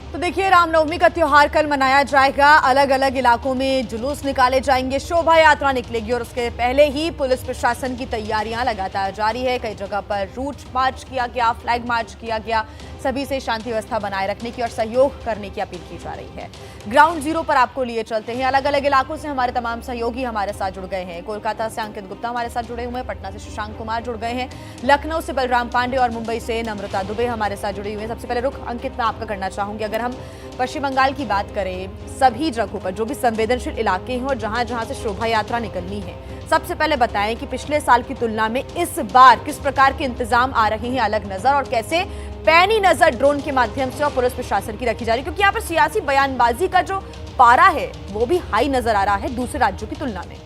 तो देखिए, रामनवमी का त्योहार कल मनाया जाएगा। अलग अलग इलाकों में जुलूस निकाले जाएंगे, शोभा यात्रा निकलेगी और उसके पहले ही पुलिस प्रशासन की तैयारियां लगातार जारी है। कई जगह पर रूट मार्च किया गया, फ्लैग मार्च किया गया। सभी से शांति व्यवस्था बनाए रखने की और सहयोग करने की अपील की जा रही है। ग्राउंड जीरो पर आपको लिए चलते हैं। अलग अलग इलाकों से हमारे तमाम सहयोगी हमारे साथ जुड़ गए हैं। कोलकाता से अंकित गुप्ता हमारे साथ जुड़े हुए हैं, पटना से शशांक कुमार जुड़ गए हैं, लखनऊ से बलराम पांडे और मुंबई से नम्रता दुबे हमारे साथ जुड़ी हुई है। सबसे पहले रुख अंकित मैं आपका करना चाहूंगी। अगर हम पश्चिम बंगाल की बात करें, सभी जगहों पर जो भी संवेदनशील इलाके हैं और जहां जहां से शोभा यात्रा निकलनी है, सबसे पहले बताएं कि पिछले साल की तुलना में इस बार किस प्रकार के इंतजाम आ रहे हैं अलग नजर, और कैसे पैनी नजर ड्रोन के माध्यम से और पुलिस प्रशासन की रखी जा रही है, क्योंकि यहाँ पर सियासी बयानबाजी का जो पारा है वो भी हाई नजर आ रहा है दूसरे राज्यों की तुलना में।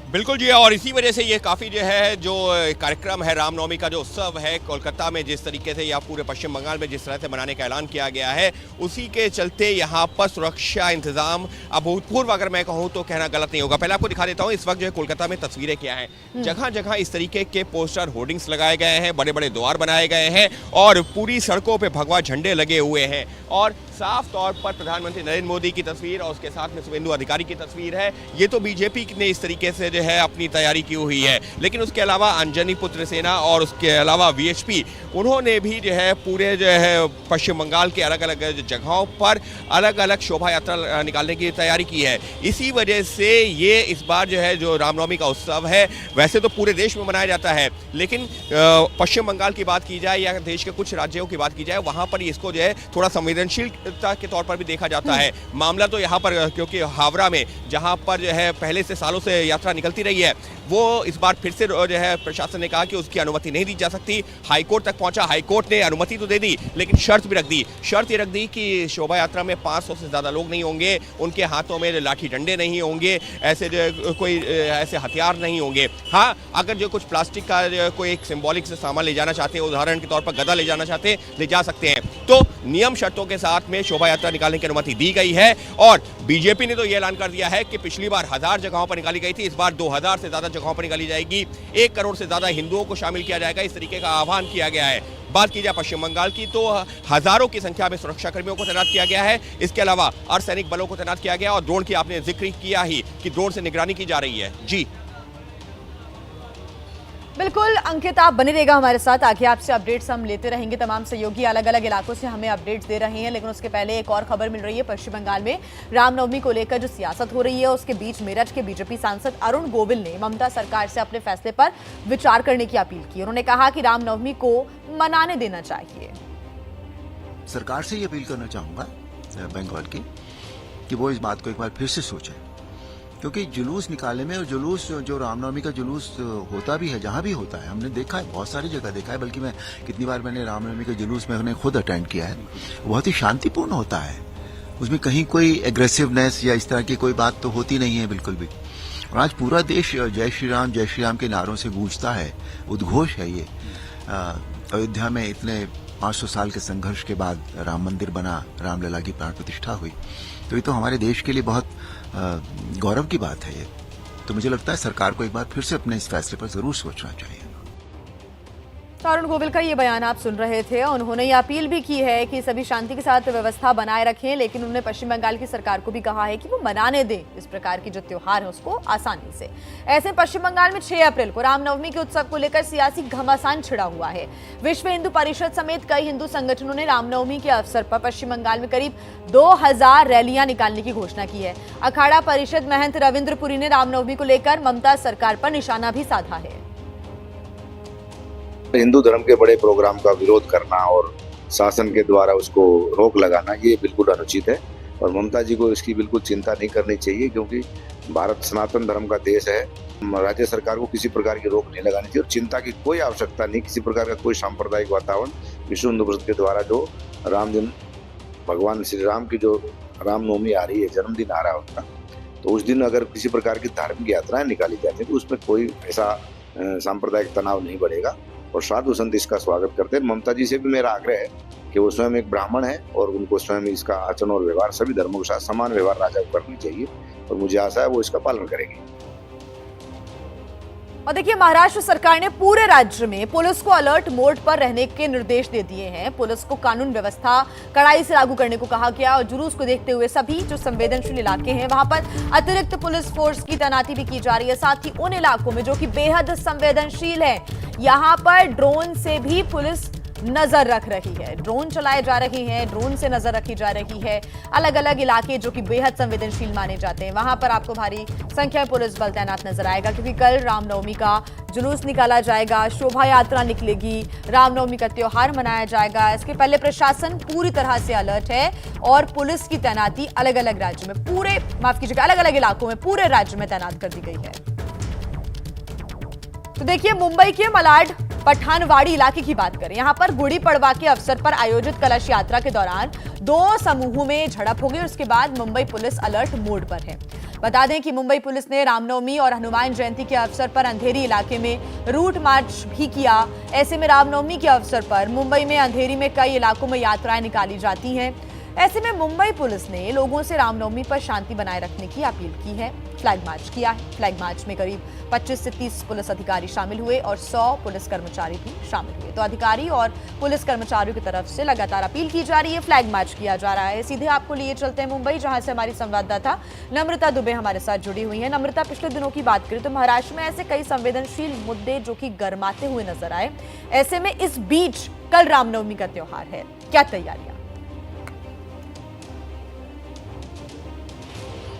बिल्कुल जी, और इसी वजह से ये काफ़ी जो कार्यक्रम है, रामनवमी का जो उत्सव है कोलकाता में जिस तरीके से या पूरे पश्चिम बंगाल में जिस तरह से मनाने का ऐलान किया गया है, उसी के चलते यहाँ पर सुरक्षा इंतजाम अभूतपूर्व, अगर मैं कहूँ तो कहना गलत नहीं होगा। पहले आपको दिखा देता हूँ इस वक्त जो है कोलकाता में तस्वीरें क्या हैं। जगह जगह इस तरीके के पोस्टर होर्डिंग्स लगाए गए हैं, बड़े बड़े द्वार बनाए गए हैं और पूरी सड़कों पर भगवा झंडे लगे हुए हैं। और साफ तौर पर प्रधानमंत्री नरेंद्र मोदी की तस्वीर और उसके साथ में शुभेंदु अधिकारी की तस्वीर है। ये तो बीजेपी ने इस तरीके से जो है अपनी तैयारी की हुई है, लेकिन उसके अलावा अंजनी पुत्र सेना और उसके अलावा वीएचपी, उन्होंने भी जो है पूरे जो है पश्चिम बंगाल के अलग अलग जगहों पर अलग अलग शोभा यात्रा निकालने की तैयारी की है। इसी वजह से ये इस बार जो है जो रामनवमी का उत्सव है, वैसे तो पूरे देश में मनाया जाता है, लेकिन पश्चिम बंगाल की बात की जाए या देश के कुछ राज्यों की बात की जाए, वहाँ पर इसको जो है थोड़ा संवेदनशील के तौर पर भी देखा जाता है। मामला तो यहाँ पर, क्योंकि हावड़ा में जहाँ पर जो है पहले से सालों से यात्रा निकलती रही है, वो इस बार फिर से जो है प्रशासन ने कहा कि उसकी अनुमति नहीं दी जा सकती। हाईकोर्ट तक पहुंचा, हाईकोर्ट ने अनुमति तो दे दी, लेकिन शर्त भी रख दी। शर्त ये रख दी कि शोभा यात्रा में 500 से ज़्यादा लोग नहीं होंगे, उनके हाथों में लाठी डंडे नहीं होंगे, ऐसे जो कोई ऐसे हथियार नहीं होंगे। हाँ, अगर जो कुछ प्लास्टिक का कोई एक सिंबॉलिक से सामान ले जाना चाहते हैं, उदाहरण के तौर पर गदा ले जाना चाहते हैं, ले जा सकते हैं। तो नियम शर्तों के साथ में शोभा यात्रा निकालने की अनुमति दी गई है। और बीजेपी ने तो यह ऐलान कर दिया है कि पिछली बार 1000 जगहों पर निकाली गई थी, इस बार 2000 से ज्यादा जगहों पर निकाली जाएगी। 1 करोड़ से ज्यादा हिंदुओं को शामिल किया जाएगा, इस तरीके का आह्वान किया गया है। बात की जाए पश्चिम बंगाल की, तो हजारों की संख्या में सुरक्षा कर्मियों को तैनात किया गया है। इसके अलावा अर्धसैनिक बलों को तैनात किया गया और ड्रोन की आपने जिक्र किया ही कि ड्रोन से निगरानी की जा रही है। जी बिल्कुल अंकित, आप बने रहेगा हमारे साथ। आगे आपसे अपडेट्स हम लेते रहेंगे। तमाम सहयोगी अलग अलग इलाकों से हमें अपडेट्स दे रहे हैं, लेकिन उसके पहले एक और खबर मिल रही है। पश्चिम बंगाल में रामनवमी को लेकर जो सियासत हो रही है, उसके बीच मेरठ के बीजेपी सांसद अरुण गोविल ने ममता सरकार से अपने फैसले पर विचार करने की अपील की। उन्होंने कहा कि रामनवमी को मनाने देना चाहिए। सरकार से ये अपील करना चाहूंगा बंगाल की कि वो इस बात को एक बार फिर से सोचें, क्योंकि जुलूस निकालने में, और जुलूस जो रामनवमी का जुलूस होता भी है, जहां भी होता है, हमने देखा है, बहुत सारी जगह देखा है, बल्कि मैं कितनी बार मैंने रामनवमी के जुलूस में उन्हें खुद अटेंड किया है, बहुत ही शांतिपूर्ण होता है। उसमें कहीं कोई एग्रेसिवनेस या इस तरह की कोई बात तो होती नहीं है बिल्कुल भी। और आज पूरा देश जय श्री राम के नारों से गूंजता है, उद्घोष है ये। अयोध्या में इतने 500 साल के संघर्ष के बाद राम मंदिर बना, रामलला की प्राण प्रतिष्ठा हुई, तो ये तो हमारे देश के लिए बहुत गौरव की बात है ये। तो मुझे लगता है सरकार को एक बार फिर से अपने इस फैसले पर जरूर सोचना चाहिए। अरुण गोविल का ये बयान आप सुन रहे थे। उन्होंने ये अपील भी की है कि सभी शांति के साथ व्यवस्था बनाए रखें, लेकिन उन्होंने पश्चिम बंगाल की सरकार को भी कहा है कि वो मनाने दें इस प्रकार की जो त्योहार है उसको आसानी से। ऐसे पश्चिम बंगाल में 6 अप्रैल को रामनवमी के उत्सव को लेकर सियासी घमासान छिड़ा हुआ है। विश्व हिंदू परिषद समेत कई हिंदू संगठनों ने रामनवमी के अवसर पर पश्चिम बंगाल में करीब 2000 रैलियां निकालने की घोषणा की है। अखाड़ा परिषद महंत रविंद्रपुरी ने रामनवमी को लेकर ममता सरकार पर निशाना भी साधा है। हिंदू धर्म के बड़े प्रोग्राम का विरोध करना और शासन के द्वारा उसको रोक लगाना, ये बिल्कुल अनुचित है और ममता जी को इसकी बिल्कुल चिंता नहीं करनी चाहिए, क्योंकि भारत सनातन धर्म का देश है। राज्य सरकार को किसी प्रकार की रोक नहीं लगानी चाहिए और चिंता की कोई आवश्यकता नहीं। किसी प्रकार का कोई सांप्रदायिक वातावरण विश्व हिंदू परिषद के द्वारा जो राम दिन, भगवान श्री राम की जो रामनवमी आ रही है, जन्मदिन आ रहा है उनका, तो उस दिन अगर किसी प्रकार की धार्मिक यात्राएं निकाली जाती है तो उसमें कोई ऐसा सांप्रदायिक तनाव नहीं बढ़ेगा और साधु संत इसका स्वागत करते हैं। ममता जी से भी मेरा आग्रह है कि वो स्वयं एक ब्राह्मण है और उनको स्वयं इसका आचरण और व्यवहार सभी धर्मों के साथ समान व्यवहार राजा को करनी चाहिए और मुझे आशा है वो इसका पालन करेंगे। और देखिए, महाराष्ट्र सरकार ने पूरे राज्य में पुलिस को अलर्ट मोड पर रहने के निर्देश दे दिए हैं। पुलिस को कानून व्यवस्था कड़ाई से लागू करने को कहा गया और जुलूस को देखते हुए सभी जो संवेदनशील इलाके हैं वहां पर अतिरिक्त पुलिस फोर्स की तैनाती भी की जा रही है। साथ ही उन इलाकों में जो कि बेहद संवेदनशील है, यहां पर ड्रोन से भी पुलिस नजर रख रही है। ड्रोन चलाए जा रहे हैं, ड्रोन से नजर रखी जा रही है। अलग अलग इलाके जो कि बेहद संवेदनशील माने जाते हैं, वहां पर आपको भारी संख्या में पुलिस बल तैनात नजर आएगा, क्योंकि कल रामनवमी का जुलूस निकाला जाएगा, शोभा यात्रा निकलेगी, रामनवमी का त्योहार मनाया जाएगा। इसके पहले प्रशासन पूरी तरह से अलर्ट है और पुलिस की तैनाती अलग अलग राज्य में अलग अलग इलाकों में पूरे राज्य में तैनात कर दी गई है। तो देखिए, मुंबई के मलाड पठानवाड़ी इलाके की बात करें, यहां पर गुड़ी पड़वा के अवसर पर आयोजित कलश यात्रा के दौरान 2 समूहों में झड़प हो गई। उसके बाद मुंबई पुलिस अलर्ट मोड पर है। बता दें कि मुंबई पुलिस ने रामनवमी और हनुमान जयंती के अवसर पर अंधेरी इलाके में रूट मार्च भी किया। ऐसे में रामनवमी के अवसर पर मुंबई में अंधेरी में कई इलाकों में यात्राएं निकाली जाती हैं। ऐसे में मुंबई पुलिस ने लोगों से रामनवमी पर शांति बनाए रखने की अपील की है। फ्लैग मार्च किया है। फ्लैग मार्च में करीब 25 से 30 पुलिस अधिकारी शामिल हुए और 100 पुलिस कर्मचारी भी शामिल हुए। तो अधिकारी और पुलिस कर्मचारियों की तरफ से लगातार अपील की जा रही है, फ्लैग मार्च किया जा रहा है। सीधे आपको लिए चलते हैं मुंबई, जहां से हमारी संवाददाता नम्रता दुबे हमारे साथ जुड़ी हुई है। नम्रता, पिछले दिनों की बात करें तो महाराष्ट्र में ऐसे कई संवेदनशील मुद्दे जो कि गर्माते हुए नजर आए। ऐसे में इस बीच कल रामनवमी का त्योहार है, क्या तैयारियां?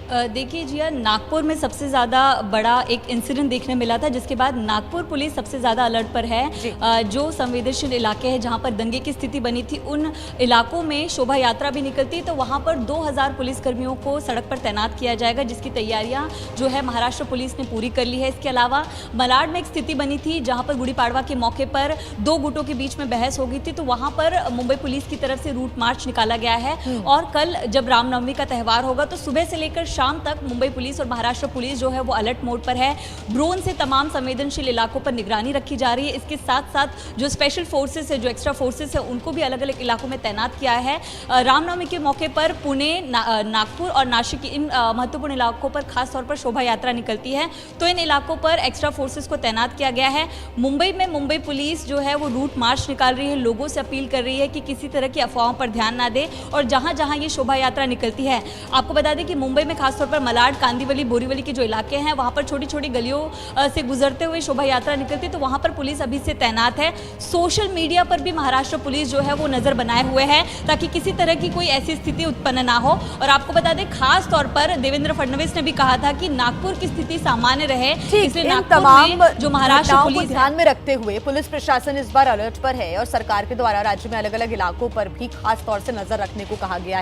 देखिए जिया, नागपुर में सबसे ज़्यादा बड़ा एक इंसिडेंट देखने मिला था, जिसके बाद नागपुर पुलिस सबसे ज़्यादा अलर्ट पर है। जो संवेदनशील इलाके हैं जहां पर दंगे की स्थिति बनी थी, उन इलाकों में शोभा यात्रा भी निकलती, तो वहां पर 2000 पुलिसकर्मियों को सड़क पर तैनात किया जाएगा, जिसकी तैयारियां जो है महाराष्ट्र पुलिस ने पूरी कर ली है। इसके अलावा मलाड में एक स्थिति बनी थी जहाँ पर गुड़ी पाड़वा के मौके पर 2 गुटों के बीच में बहस हो गई थी, तो वहाँ पर मुंबई पुलिस की तरफ से रूट मार्च निकाला गया है। और कल जब रामनवमी का त्यौहार होगा तो सुबह से लेकर शाम तक मुंबई पुलिस और महाराष्ट्र पुलिस जो है वो अलर्ट मोड पर है। ड्रोन से तमाम संवेदनशील इलाकों पर निगरानी रखी जा रही है। इसके साथ साथ जो स्पेशल फोर्सेस है, जो एक्स्ट्रा फोर्सेस है, उनको भी अलग अलग इलाकों में तैनात किया है। रामनवमी के मौके पर पुणे, नागपुर और नासिक, इन महत्वपूर्ण इलाकों पर खास तौर पर शोभा यात्रा निकलती है, तो इन इलाकों पर एक्स्ट्रा फोर्सेस को तैनात किया गया है। मुंबई में मुंबई पुलिस जो है वो रूट मार्च निकाल रही है, लोगों से अपील कर रही है कि किसी तरह की अफवाहों पर ध्यान ना दे और जहां जहां ये शोभा यात्रा निकलती है। आपको बता दें कि मुंबई में खासतौर पर मलाड, कांदिवली, बोरीवली के जो इलाके हैं वहां पर छोटी छोटी गलियों से गुजरते हुए शोभा यात्रा निकलती है, तो वहां पर पुलिस अभी से तैनात है। सोशल मीडिया पर भी महाराष्ट्र पुलिस जो है वो नजर बनाए हुए है, ताकि किसी तरह की कोई ऐसी स्थिति उत्पन्न ना हो। और आपको बता दें, खास तौर पर देवेंद्र फडणवीस ने भी कहा था कि नागपुर की स्थिति सामान्य रहे, इसलिए नागपुर में जो महाराष्ट्र पुलिस ध्यान में रखते हुए पुलिस प्रशासन इस बार अलर्ट पर है और सरकार के द्वारा राज्य में अलग अलग इलाकों पर भी खास तौर से नजर रखने को कहा गया है।